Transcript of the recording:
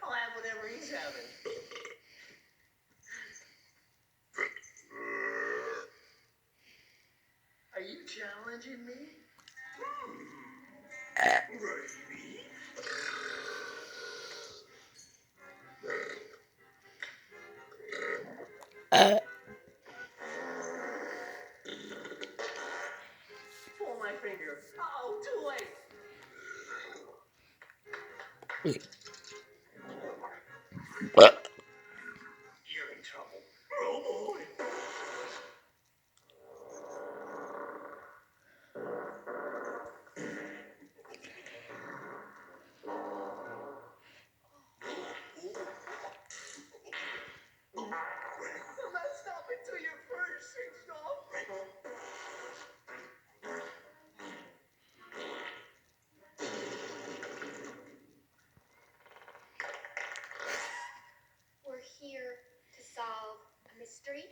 I'll have whatever he's having. Are you challenging me? Pull my finger. Oh, too late. You're in trouble. Oh, boy. I'm not stopping till your fur's singed off. We're here to solve a mystery.